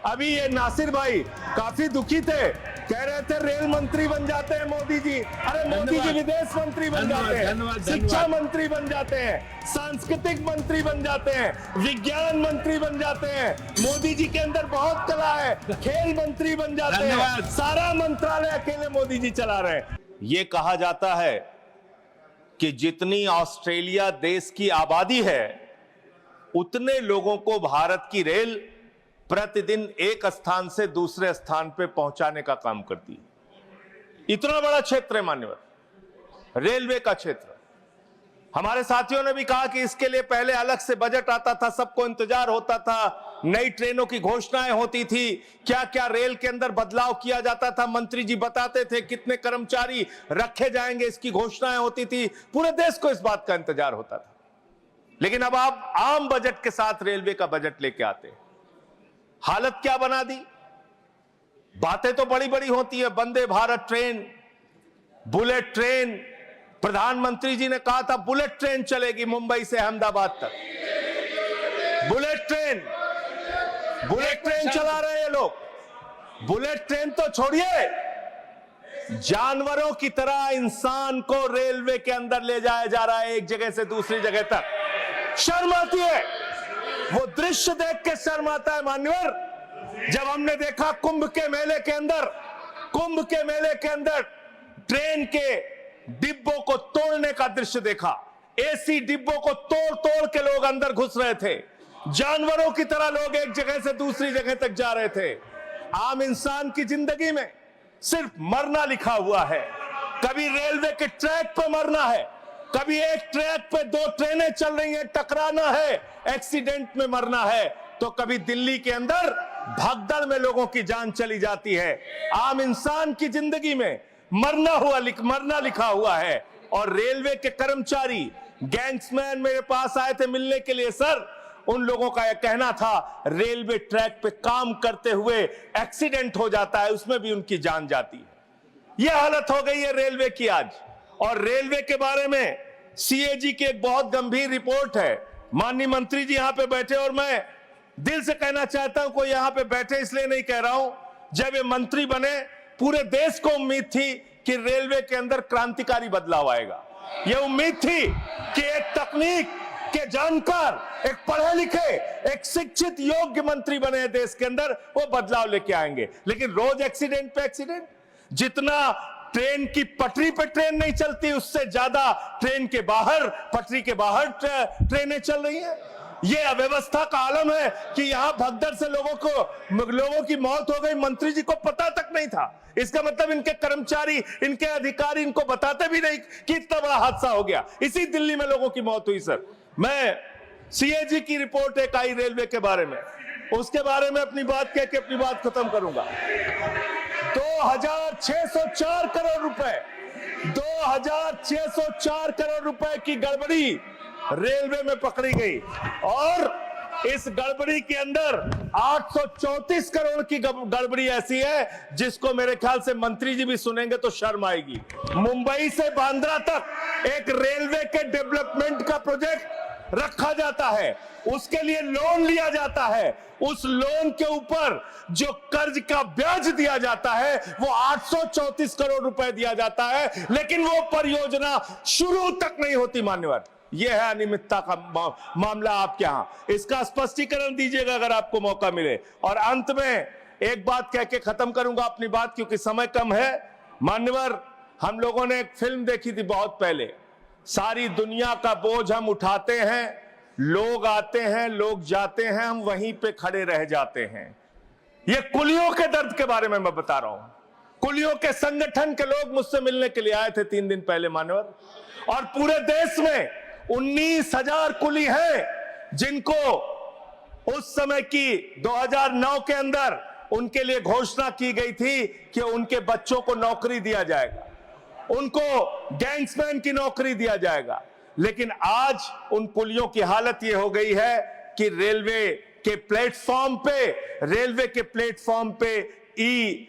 अभी ये नासिर भाई काफी दुखी थे, कह रहे थे रेल मंत्री बन जाते हैं मोदी जी। अरे मोदी जी विदेश मंत्री बन जाते हैं, शिक्षा मंत्री बन जाते हैं, सांस्कृतिक मंत्री बन जाते हैं, विज्ञान मंत्री बन जाते हैं। मोदी जी के अंदर बहुत कला है, खेल मंत्री बन जाते हैं। सारा मंत्रालय अकेले मोदी जी चला रहे हैं। ये कहा जाता है कि जितनी ऑस्ट्रेलिया देश की आबादी है उतने लोगों को भारत की रेल प्रतिदिन एक स्थान से दूसरे स्थान पे पहुंचाने का काम करती है। इतना बड़ा क्षेत्र है मान्यवर, रेलवे का क्षेत्र। हमारे साथियों ने भी कहा कि इसके लिए पहले अलग से बजट आता था, सबको इंतजार होता था, नई ट्रेनों की घोषणाएं होती थी, क्या क्या रेल के अंदर बदलाव किया जाता था, मंत्री जी बताते थे कितने कर्मचारी रखे जाएंगे, इसकी घोषणाएं होती थी, पूरे देश को इस बात का इंतजार होता था। लेकिन अब आप आम बजट के साथ रेलवे का बजट लेके आते हैं, हालत क्या बना दी। बातें तो बड़ी बड़ी होती है, Vande Bharat train, bullet train, प्रधानमंत्री जी ने कहा था बुलेट ट्रेन चलेगी मुंबई से अहमदाबाद तक। बुलेट ट्रेन चला रहे हैं लोग। बुलेट ट्रेन तो छोड़िए, जानवरों की तरह इंसान को रेलवे के अंदर ले जाया जा रहा है, एक जगह से दूसरी जगह तक। शर्म आती है, वो दृश्य देख के शर्म आता है मान्यवर। जब हमने देखा कुंभ के मेले के अंदर ट्रेन के डिब्बों को तोड़ने का दृश्य देखा, एसी डिब्बों को तोड़ तोड़ के लोग अंदर घुस रहे थे, जानवरों की तरह लोग एक जगह से दूसरी जगह तक जा रहे थे। आम इंसान की जिंदगी में सिर्फ मरना लिखा हुआ है। कभी रेलवे के ट्रैक पर मरना है, कभी एक ट्रैक पे दो ट्रेनें चल रही हैं, टकराना है, एक्सीडेंट में मरना है, तो कभी दिल्ली के अंदर भगदड़ में लोगों की जान चली जाती है। आम इंसान की जिंदगी में मरना लिखा हुआ है। और रेलवे के कर्मचारी, गैंग्समैन मेरे पास आए थे मिलने के लिए। सर, उन लोगों का यह कहना था रेलवे ट्रैक पे काम करते हुए एक्सीडेंट हो जाता है, उसमें भी उनकी जान जाती है। यह हालत हो गई है रेलवे की आज। और रेलवे के बारे में सीएजी की एक बहुत गंभीर रिपोर्ट है। माननीय मंत्री जी यहां पे बैठे, और मैं दिल से कहना चाहता हूं, कोई यहां पे बैठे इसलिए नहीं कह रहा हूं, जब ये मंत्री बने पूरे देश को उम्मीद थी कि रेलवे के अंदर क्रांतिकारी बदलाव आएगा। यह उम्मीद थी कि एक तकनीक के जानकार, एक पढ़े लिखे, एक शिक्षित योग्य मंत्री बने देश के अंदर, वो बदलाव लेके आएंगे। लेकिन रोज एक्सीडेंट पे एक्सीडेंट। जितना ट्रेन की पटरी पे ट्रेन नहीं चलती, उससे ज्यादा ट्रेन के बाहर, पटरी के बाहर ट्रेनें चल रही हैं। यह अव्यवस्था का आलम है कि यहां भगदड़ से लोगों की मौत हो गई, मंत्री जी को पता तक नहीं था। इसका मतलब इनके कर्मचारी, इनके अधिकारी इनको बताते भी नहीं कि इतना बड़ा हादसा हो गया। इसी दिल्ली में लोगों की मौत हुई। सर, मैं सीएजी की रिपोर्ट एक आई रेलवे के बारे में, उसके बारे में अपनी बात कह के अपनी बात खत्म करूंगा। 2604 करोड़ रुपए, 2604 करोड़ रुपए की गड़बड़ी रेलवे में पकड़ी गई। और इस गड़बड़ी के अंदर 834 करोड़ की गड़बड़ी ऐसी है जिसको मेरे ख्याल से मंत्री जी भी सुनेंगे तो शर्म आएगी। मुंबई से बांद्रा तक एक रेलवे के डेवलपमेंट का प्रोजेक्ट रखा जाता है, उसके लिए लोन लिया जाता है, उस लोन के ऊपर जो कर्ज का ब्याज दिया जाता है वो 834 करोड़ रुपए दिया जाता है, लेकिन वो परियोजना शुरू तक नहीं होती। मान्यवर, यह है अनियमितता का मामला आपके यहां। इसका स्पष्टीकरण दीजिएगा अगर आपको मौका मिले। और अंत में एक बात कह के खत्म करूंगा अपनी बात, क्योंकि समय कम है। मान्यवर, हम लोगों ने एक फिल्म देखी थी बहुत पहले, सारी दुनिया का बोझ हम उठाते हैं, लोग आते हैं, लोग जाते हैं, हम वहीं पे खड़े रह जाते हैं। ये कुलियों के दर्द के बारे में मैं बता रहा हूं। कुलियों के संगठन के लोग मुझसे मिलने के लिए आए थे 3 दिन पहले मान्यवर, और पूरे देश में 19,000 कुली हैं जिनको उस समय की 2009 के अंदर उनके लिए घोषणा की गई थी कि उनके बच्चों को नौकरी दिया जाएगा, उनको गैंग्समैन की नौकरी दिया जाएगा। लेकिन आज उन कुलियों की हालत यह हो गई है कि रेलवे के प्लेटफॉर्म पे ई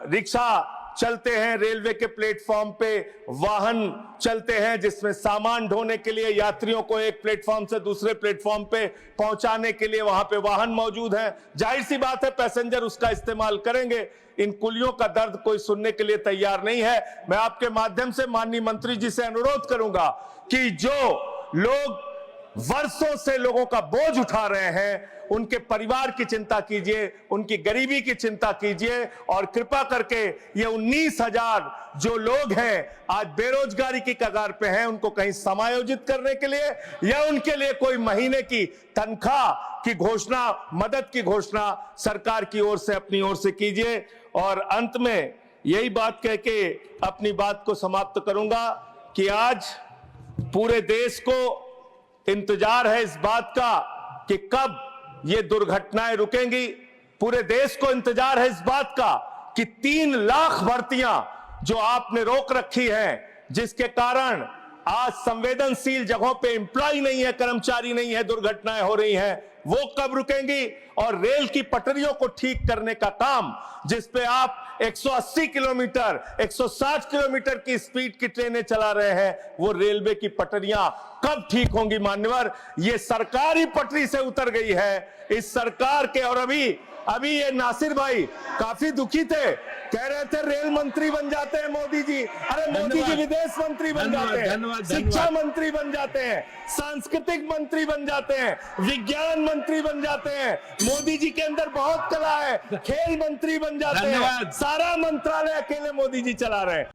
रिक्शा चलते हैं, रेलवे के प्लेटफॉर्म पे वाहन चलते हैं जिसमें सामान ढोने के लिए यात्रियों को एक प्लेटफॉर्म से दूसरे प्लेटफॉर्म पे पहुंचाने के लिए वहां पे वाहन मौजूद हैं। जाहिर सी बात है पैसेंजर उसका इस्तेमाल करेंगे। इन कुलियों का दर्द कोई सुनने के लिए तैयार नहीं है। मैं आपके माध्यम से माननीय मंत्री जी से अनुरोध करूंगा कि जो लोग वर्षों से लोगों का बोझ उठा रहे हैं उनके परिवार की चिंता कीजिए, उनकी गरीबी की चिंता कीजिए और कृपा करके ये 19,000 जो लोग हैं आज बेरोजगारी की कगार पे हैं उनको कहीं समायोजित करने के लिए या उनके लिए कोई महीने की तनख्वाह की घोषणा, मदद की घोषणा सरकार की ओर से अपनी ओर से कीजिए। और अंत में यही बात कह के अपनी बात को समाप्त करूंगा कि आज पूरे देश को इंतजार है इस बात का कि कब ये दुर्घटनाएं रुकेंगी। पूरे देश को इंतजार है इस बात का कि 3 लाख भर्तियां जो आपने रोक रखी हैं, जिसके कारण आज संवेदनशील जगहों पे एम्प्लॉय नहीं है, कर्मचारी नहीं है, दुर्घटनाएं हो रही हैं, वो कब रुकेंगी। और रेल की पटरियों को ठीक करने का काम जिस पे आप 180 किलोमीटर 160 किलोमीटर की स्पीड की ट्रेनें चला रहे हैं, वो रेलवे की पटरियां कब ठीक होंगी मान्यवर। ये सरकारी पटरी से उतर गई है इस सरकार के। और अभी ये नासिर भाई काफी दुखी थे, कह रहे थे रेल मंत्री बन जाते हैं मोदी जी। अरे मोदी जी विदेश मंत्री बन जाते हैं, शिक्षा मंत्री बन जाते हैं, सांस्कृतिक मंत्री बन जाते हैं, विज्ञान मंत्री बन जाते हैं। मोदी जी के अंदर बहुत कला है, खेल मंत्री बन जाते हैं। सारा मंत्रालय अकेले मोदी जी चला रहे हैं।